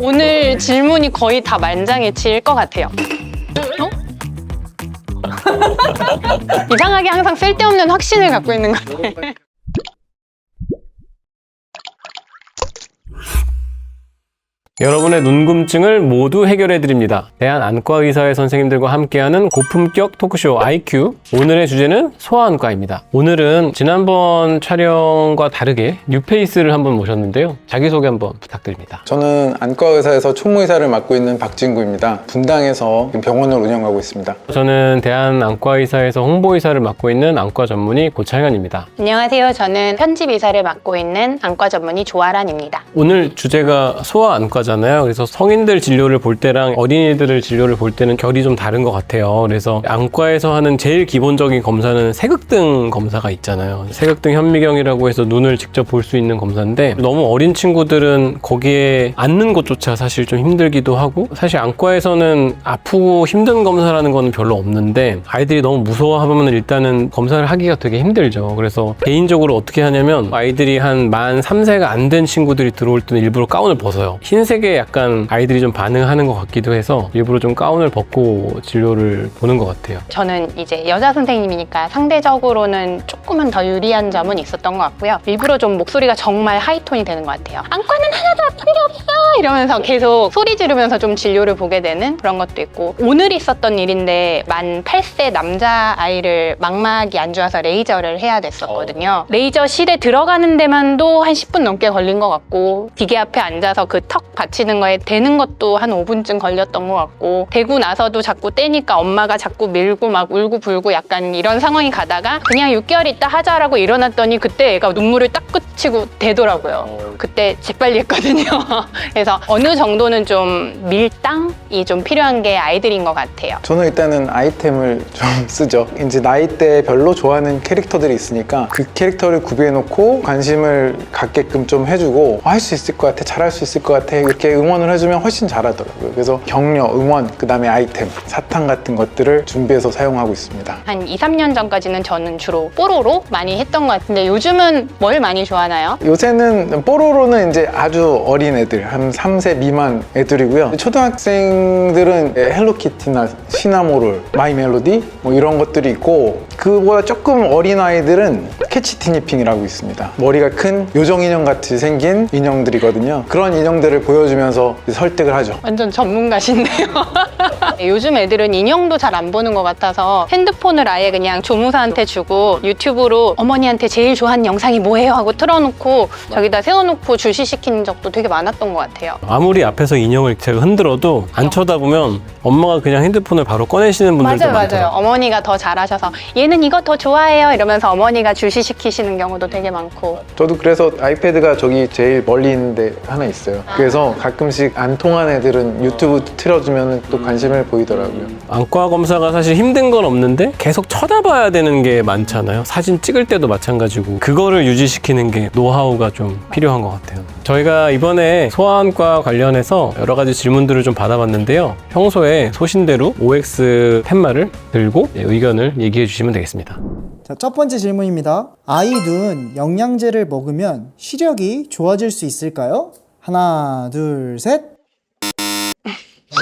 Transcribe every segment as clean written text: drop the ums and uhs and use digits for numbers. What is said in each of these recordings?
오늘 질문이 거의 다 만장일치일 것 같아요. 어? 이상하게 항상 쓸데없는 확신을 갖고 있는 것 같아요. 여러분의 눈금증을 모두 해결해드립니다. 대한안과의사의 선생님들과 함께하는 고품격 토크쇼 IQ. 오늘의 주제는 소아안과입니다. 오늘은 지난번 촬영과 다르게 뉴페이스를 한번 모셨는데요. 자기소개 한번 부탁드립니다. 저는 안과의사에서 총무의사를 맡고 있는 박진구입니다. 분당에서 병원을 운영하고 있습니다. 저는 대한안과의사에서 홍보의사를 맡고 있는 안과 전문의 고창현입니다. 안녕하세요. 저는 편집이사를 맡고 있는 안과 전문의 조아란입니다. 오늘 주제가 소아안과잖아요. 그래서 성인들 진료를 볼 때랑 어린이들을 진료를 볼 때는 결이 좀 다른 것 같아요. 그래서 안과에서 하는 제일 기본적인 검사는 색극등 검사가 있잖아요. 색극등 현미경이라고 해서 눈을 직접 볼 수 있는 검사인데 너무 어린 친구들은 거기에 앉는 것조차 사실 좀 힘들기도 하고, 사실 안과에서는 아프고 힘든 검사라는 거는 별로 없는데 아이들이 너무 무서워하면 일단은 검사를 하기가 되게 힘들죠. 그래서 개인적으로 어떻게 하냐면 아이들이 한 만 3세가 안 된 친구들이 들어올 때는 일부러 가운을 벗어요. 흰색에 약간 아이들이 좀 반응하는 것 같기도 해서 일부러 좀 가운을 벗고 진료를 보는 것 같아요. 저는 이제 여자 선생님이니까 상대적으로는 조금은 더 유리한 점은 있었던 것 같고요. 일부러 좀 목소리가 정말 하이톤이 되는 것 같아요. 안과는 하나도 아픈 게 없어! 이러면서 계속 소리 지르면서 좀 진료를 보게 되는 그런 것도 있고, 오늘 있었던 일인데 만 8세 남자아이를 망막이 안 좋아서 레이저를 해야 됐었거든요. 레이저실에 들어가는 데만도 한 10분 넘게 걸린 것 같고, 기계 앞에 앉아서 그 턱 받치는 거에 대는 것도 한 5분쯤 걸렸던 것 같고, 대고 나서도 자꾸 떼니까 엄마가 자꾸 밀고 막 울고 불고 약간 이런 상황이 가다가 그냥 6개월 있다 하자라고 일어났더니 그때 애가 눈물을 딱 그치고 대더라고요. 그때 재빨리 했거든요. 그래서 어느 정도는 좀 밀당이 좀 필요한 게 아이들인 것 같아요. 저는 일단은 아이템을 좀 쓰죠. 이제 나이대별로 좋아하는 캐릭터들이 있으니까 그 캐릭터를 구비해놓고 관심을 갖게끔 좀 해주고, 할 수 있을 것 같아, 잘할 수 있을 것 같아, 이렇게 응원을 해주면 훨씬 잘하더라고요. 그래서 격려, 응원, 그 다음에 아이템, 사탕 같은 것들을 준비해서 사용하고 있습니다. 한 2, 3년 전까지는 저는 주로 뽀로로 많이 했던 것 같은데 요즘은 뭘 많이 좋아하나요? 요새는 뽀로로는 이제 아주 어린 애들, 한 3세 미만 애들이고요. 초등학생들은 헬로키티나 시나모롤, 마이 멜로디 뭐 이런 것들이 있고, 그보다 조금 어린 아이들은 캐치 티니핑이라고 있습니다. 머리가 큰 요정인형 같이 생긴 인형들이거든요. 그런 인형들을 보여주면서 설득을 하죠. 완전 전문가신데요. 요즘 애들은 인형도 잘 안 보는 것 같아서 핸드폰을 아예 그냥 조무사한테 주고 유튜브로 어머니한테 제일 좋아하는 영상이 뭐예요 하고 틀어놓고 저기다 세워놓고 주시시키는 적도 되게 많았던 것 같아요. 아무리 앞에서 인형을 제가 흔들어도 안 쳐다보면 엄마가 그냥 핸드폰을 바로 꺼내시는 분들도 맞아요. 많더라고요. 어머니가 더 잘하셔서 얘는 이거 더 좋아해요 이러면서 어머니가 주시시키시는 경우도 되게 많고. 저도 그래서 아이패드가 저기 제일 멀리 있는데 하나 있어요. 그래서 가끔씩 안 통한 애들은 유튜브 틀어주면 또 관심을 보이더라고요. 안과 검사가 사실 힘든 건 없는데 계속 쳐다봐야 되는 게 많잖아요. 사진 찍을 때도 마찬가지고, 그거를 유지시키는 게 노하우가 좀 필요한 것 같아요. 저희가 이번에 소아안과 관련해서 여러 가지 질문들을 좀 받아봤는데요. 평소에 소신대로 OX 팻말을 들고 의견을 얘기해 주시면 되겠습니다. 자, 첫 번째 질문입니다. 아이 눈 영양제를 먹으면 시력이 좋아질 수 있을까요? 하나, 둘, 셋.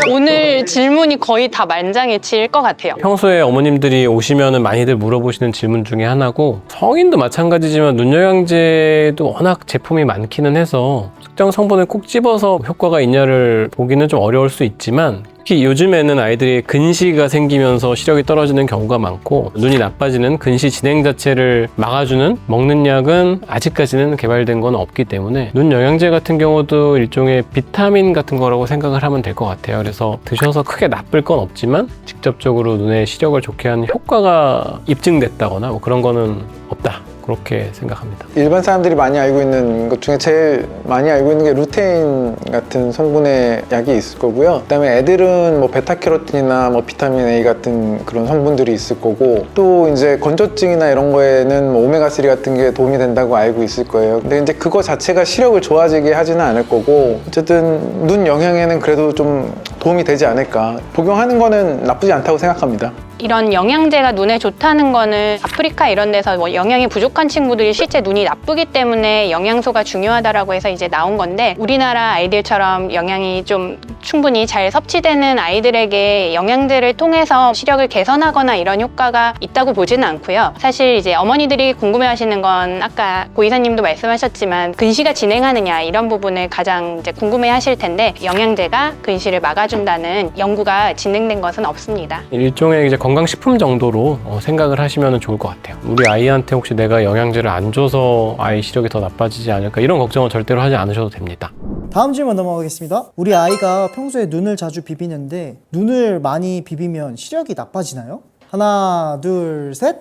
오늘 질문이 거의 다 만장일치일 것 같아요. 평소에 어머님들이 오시면은 많이들 물어보시는 질문 중에 하나고, 성인도 마찬가지지만 눈영양제도 워낙 제품이 많기는 해서 특정 성분을 꼭 집어서 효과가 있냐를 보기는 좀 어려울 수 있지만, 특히 요즘에는 아이들이 근시가 생기면서 시력이 떨어지는 경우가 많고 눈이 나빠지는 근시 진행 자체를 막아주는 먹는 약은 아직까지는 개발된 건 없기 때문에 눈 영양제 같은 경우도 일종의 비타민 같은 거라고 생각을 하면 될 것 같아요. 그래서 드셔서 크게 나쁠 건 없지만 직접적으로 눈의 시력을 좋게 하는 효과가 입증됐다거나 뭐 그런 거는 없다, 그렇게 생각합니다. 일반 사람들이 많이 알고 있는 것 중에 제일 많이 알고 있는 게 루테인 같은 성분의 약이 있을 거고요. 그다음에 애들은 뭐 베타캐로틴이나 뭐 비타민 A 같은 그런 성분들이 있을 거고, 또 이제 건조증이나 이런 거에는 뭐 오메가3 같은 게 도움이 된다고 알고 있을 거예요. 근데 이제 그거 자체가 시력을 좋아지게 하지는 않을 거고, 어쨌든 눈 영양에는 그래도 좀 도움이 되지 않을까. 복용하는 거는 나쁘지 않다고 생각합니다. 이런 영양제가 눈에 좋다는 거는 아프리카 이런 데서 뭐 영양이 부족한 친구들이 실제 눈이 나쁘기 때문에 영양소가 중요하다라고 해서 이제 나온 건데, 우리나라 아이들처럼 영양이 좀 충분히 잘 섭취되는 아이들에게 영양제를 통해서 시력을 개선하거나 이런 효과가 있다고 보지는 않고요. 사실 이제 어머니들이 궁금해하시는 건 아까 고이사님도 말씀하셨지만 근시가 진행하느냐 이런 부분을 가장 이제 궁금해하실 텐데, 영양제가 근시를 막아준다는 연구가 진행된 것은 없습니다. 일종의 이제 건강식품 정도로 생각을 하시면 좋을 것 같아요. 우리 아이한테 혹시 내가 영양제를 안 줘서 아이 시력이 더 나빠지지 않을까 이런 걱정은 절대로 하지 않으셔도 됩니다. 다음 질문 넘어가겠습니다. 우리 아이가 평소에 눈을 자주 비비는데 눈을 많이 비비면 시력이 나빠지나요? 하나, 둘, 셋.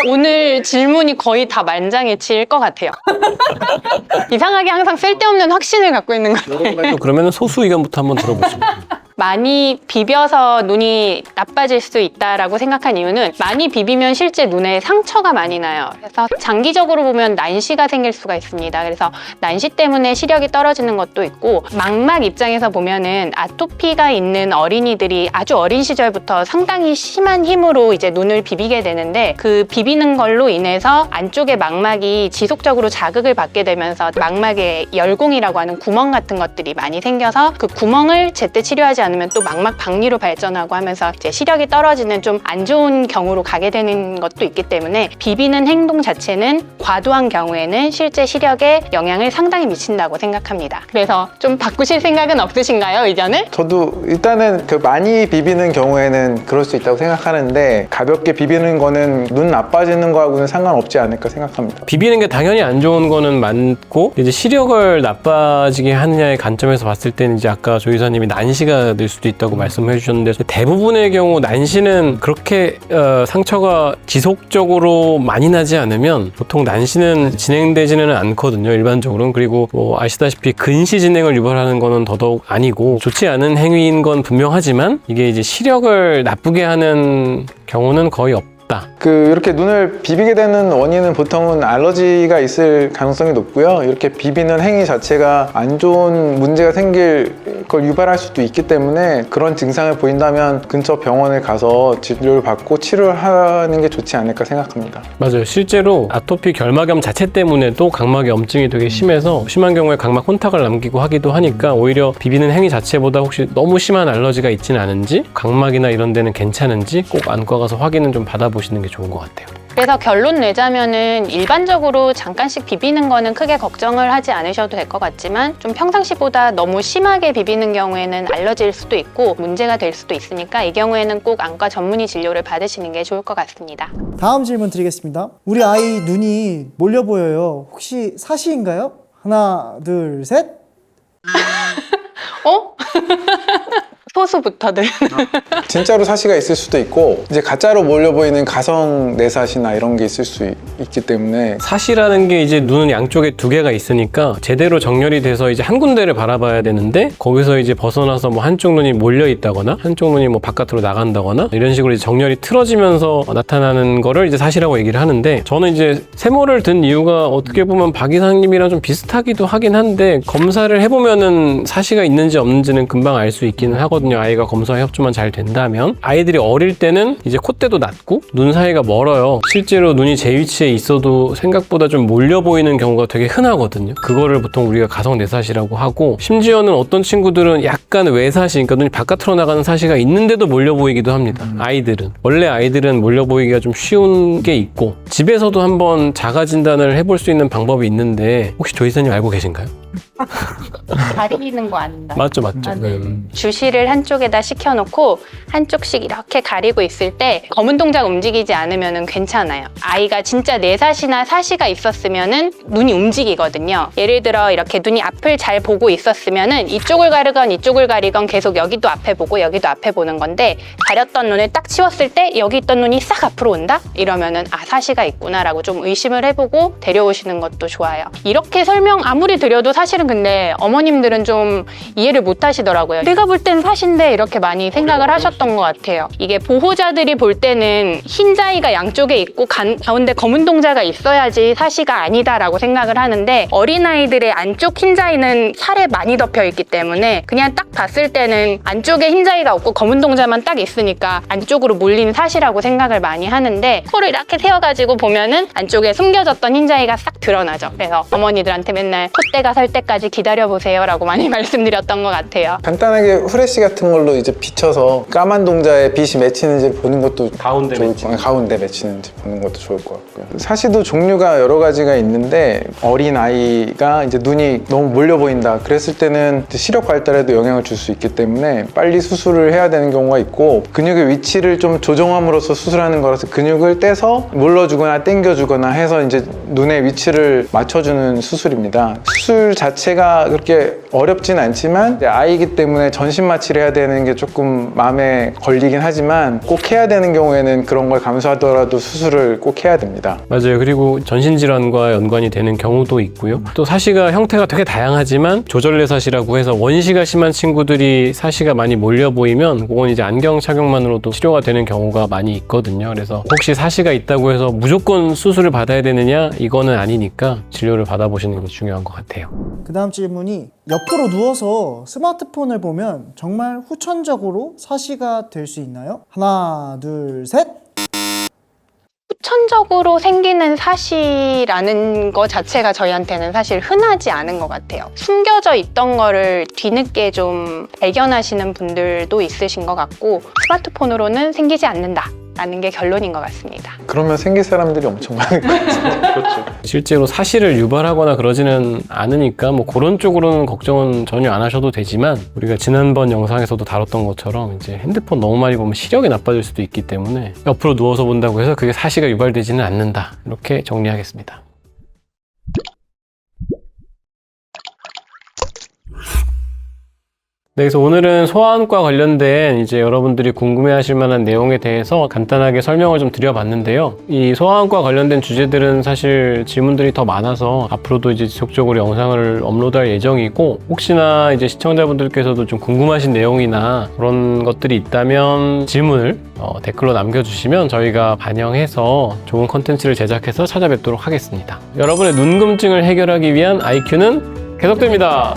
오늘 질문이 거의 다 만장일치일 것 같아요. 이상하게 항상 쓸데없는 확신을 갖고 있는 것 같아요. 그러면 소수 의견부터 한번 들어보시죠. 많이 비벼서 눈이 나빠질 수 있다라고 생각한 이유는, 많이 비비면 실제 눈에 상처가 많이 나요. 그래서 장기적으로 보면 난시가 생길 수가 있습니다. 그래서 난시 때문에 시력이 떨어지는 것도 있고, 망막 입장에서 보면은 아토피가 있는 어린이들이 아주 어린 시절부터 상당히 심한 힘으로 이제 눈을 비비게 되는데, 그 비비는 걸로 인해서 안쪽의 망막이 지속적으로 자극을 받게 되면서 망막에 열공이라고 하는 구멍 같은 것들이 많이 생겨서, 그 구멍을 제때 치료하지 않으면 또 망막 박리로 발전하고 하면서 이제 시력이 떨어지는 좀 안 좋은 경우로 가게 되는 것도 있기 때문에, 비비는 행동 자체는 과도한 경우에는 실제 시력에 영향을 상당히 미친다고 생각합니다. 그래서 좀 바꾸실 생각은 없으신가요, 의견을? 저도 일단은 그 많이 비비는 경우에는 그럴 수 있다고 생각하는데, 가볍게 비비는 거는 눈 나빠지는 거하고는 상관없지 않을까 생각합니다. 비비는 게 당연히 안 좋은 거는 맞고, 이제 시력을 나빠지게 하느냐의 관점에서 봤을 때는 이제 아까 조 의사님이 난시가 될 수도 있다고 말씀해 주셨는데, 대부분의 경우 난시는 그렇게 상처가 지속적으로 많이 나지 않으면 보통 난시는 진행되지는 않거든요, 일반적으로는. 그리고 뭐 아시다시피 근시 진행을 유발하는 거는 더더욱 아니고 좋지 않은 행위인 건 분명하지만, 이게 이제 시력을 나쁘게 하는 경우는 거의 없다. 이렇게 눈을 비비게 되는 원인은 보통은 알러지가 있을 가능성이 높고요. 이렇게 비비는 행위 자체가 안 좋은 문제가 생길 걸 유발할 수도 있기 때문에, 그런 증상을 보인다면 근처 병원에 가서 진료를 받고 치료를 하는 게 좋지 않을까 생각합니다. 맞아요. 실제로 아토피 결막염 자체 때문에도 각막의 염증이 되게 심해서 심한 경우에 각막 혼탁을 남기고 하기도 하니까, 오히려 비비는 행위 자체보다 혹시 너무 심한 알러지가 있지는 않은지, 각막이나 이런 데는 괜찮은지 꼭 안과 가서 확인은 좀 받아보시는 게 좋은 것 같아요. 그래서 결론 내자면은, 일반적으로 잠깐씩 비비는 거는 크게 걱정을 하지 않으셔도 될 것 같지만, 좀 평상시보다 너무 심하게 비비는 경우에는 알러지일 수도 있고 문제가 될 수도 있으니까, 이 경우에는 꼭 안과 전문의 진료를 받으시는 게 좋을 것 같습니다. 다음 질문 드리겠습니다. 우리 아이 눈이 몰려 보여요. 혹시 사시인가요? 하나, 둘, 셋. 소수부터들. 진짜로 사시가 있을 수도 있고, 이제 가짜로 몰려 보이는 가성 내사시나 이런 게 있을 수 있기 때문에. 사시라는 게 이제 눈은 양쪽에 두 개가 있으니까 제대로 정렬이 돼서 이제 한 군데를 바라봐야 되는데, 거기서 이제 벗어나서 뭐 한쪽 눈이 몰려 있다거나 한쪽 눈이 뭐 바깥으로 나간다거나 이런 식으로 이제 정렬이 틀어지면서 나타나는 거를 이제 사시라고 얘기를 하는데, 저는 이제 세모를 든 이유가 어떻게 보면 박 이사님이랑 좀 비슷하기도 하긴 한데, 검사를 해보면은 사시가 있는지 없는지는 금방 알 수 있기는 하거든요. 아이가 검사 협조만 잘 된다면. 아이들이 어릴 때는 이제 콧대도 낮고 눈 사이가 멀어요. 실제로 눈이 제 위치에 있어도 생각보다 좀 몰려 보이는 경우가 되게 흔하거든요. 그거를 보통 우리가 가성 내사시라고 하고, 심지어는 어떤 친구들은 약간 외사시, 그러니까 눈이 바깥으로 나가는 사시가 있는데도 몰려 보이기도 합니다. 아이들은. 원래 아이들은 몰려 보이기가 좀 쉬운 게 있고, 집에서도 한번 자가 진단을 해볼 수 있는 방법이 있는데, 혹시 조 이사님 알고 계신가요? 가리는 거 아닌다. 맞죠. 네. 주시를 한쪽에다 식혀놓고 한쪽씩 이렇게 가리고 있을 때 검은 동작 움직이지 않으면 괜찮아요. 아이가 진짜 내사시나 사시가 있었으면은 눈이 움직이거든요. 예를 들어 이렇게 눈이 앞을 잘 보고 있었으면은 이쪽을 가르건 이쪽을 가리건 계속 여기도 앞에 보고 여기도 앞에 보는 건데, 가렸던 눈을 딱 치웠을 때 여기 있던 눈이 싹 앞으로 온다? 이러면은 사시가 있구나라고 좀 의심을 해보고 데려오시는 것도 좋아요. 이렇게 설명 아무리 드려도 사실은 근데 어머님들은 좀 이해를 못 하시더라고요. 내가 볼 땐 사시인데 이렇게 많이 생각을 하셨던 것 같아요. 이게 보호자들이 볼 때는 흰자위가 양쪽에 있고 가운데 검은 동자가 있어야지 사시가 아니다라고 생각을 하는데 어린아이들의 안쪽 흰자위는 살에 많이 덮여 있기 때문에 그냥 딱 봤을 때는 안쪽에 흰자위가 없고 검은 동자만 딱 있으니까 안쪽으로 몰린 사시라고 생각을 많이 하는데 코를 이렇게 세워가지고 보면은 안쪽에 숨겨졌던 흰자위가 싹 드러나죠. 그래서 어머니들한테 맨날 콧대가 설 때까지 기다려보세요 라고 많이 말씀드렸던 것 같아요. 간단하게 후레쉬 같은 걸로 이제 비춰서 까만 동자에 빛이 맺히는지 보는 것도 가운데 좋을 맺히는. 가운데 맺히는지 보는 것도 좋을 것 같고요. 사시도 종류가 여러 가지가 있는데 어린 아이가 이제 눈이 너무 몰려 보인다 그랬을 때는 이제 시력 발달에도 영향을 줄 수 있기 때문에 빨리 수술을 해야 되는 경우가 있고 근육의 위치를 좀 조정함으로써 수술하는 거라서 근육을 떼서 물러주거나 당겨주거나 해서 이제 눈의 위치를 맞춰주는 수술입니다. 수술 자체가 그렇게 어렵진 않지만 이제 아이이기 때문에 전신 마취를 해야 되는 게 조금 마음에 걸리긴 하지만 꼭 해야 되는 경우에는 그런 걸 감수하더라도 수술을 꼭 해야 됩니다. 맞아요. 그리고 전신질환과 연관이 되는 경우도 있고요. 또 사시가 형태가 되게 다양하지만 조절내 사시라고 해서 원시가 심한 친구들이 사시가 많이 몰려 보이면 그건 이제 안경 착용만으로도 치료가 되는 경우가 많이 있거든요. 그래서 혹시 사시가 있다고 해서 무조건 수술을 받아야 되느냐? 이거는 아니니까 진료를 받아보시는 게 중요한 것 같아요. 그 다음 질문이 옆으로 누워서 스마트폰을 보면 정말 후천적으로 사시가 될 수 있나요? 하나, 둘, 셋! 후천적으로 생기는 사시라는 거 자체가 저희한테는 사실 흔하지 않은 것 같아요. 숨겨져 있던 거를 뒤늦게 좀 발견하시는 분들도 있으신 것 같고 스마트폰으로는 생기지 않는다 라는 게 결론인 것 같습니다. 그러면 생길 사람들이 엄청 많을 것 같아요. 실제로 사시를 유발하거나 그러지는 않으니까 뭐 그런 쪽으로는 걱정은 전혀 안 하셔도 되지만 우리가 지난번 영상에서도 다뤘던 것처럼 이제 핸드폰 너무 많이 보면 시력이 나빠질 수도 있기 때문에 옆으로 누워서 본다고 해서 그게 사시가 유발되지는 않는다. 이렇게 정리하겠습니다. 네, 그래서 오늘은 소아안과 관련된 이제 여러분들이 궁금해하실 만한 내용에 대해서 간단하게 설명을 좀 드려봤는데요. 이 소아안과 관련된 주제들은 사실 질문들이 더 많아서 앞으로도 이제 지속적으로 영상을 업로드할 예정이고 혹시나 이제 시청자분들께서도 좀 궁금하신 내용이나 그런 것들이 있다면 질문을 댓글로 남겨주시면 저희가 반영해서 좋은 컨텐츠를 제작해서 찾아뵙도록 하겠습니다. 여러분의 눈금증을 해결하기 위한 IQ는 계속됩니다.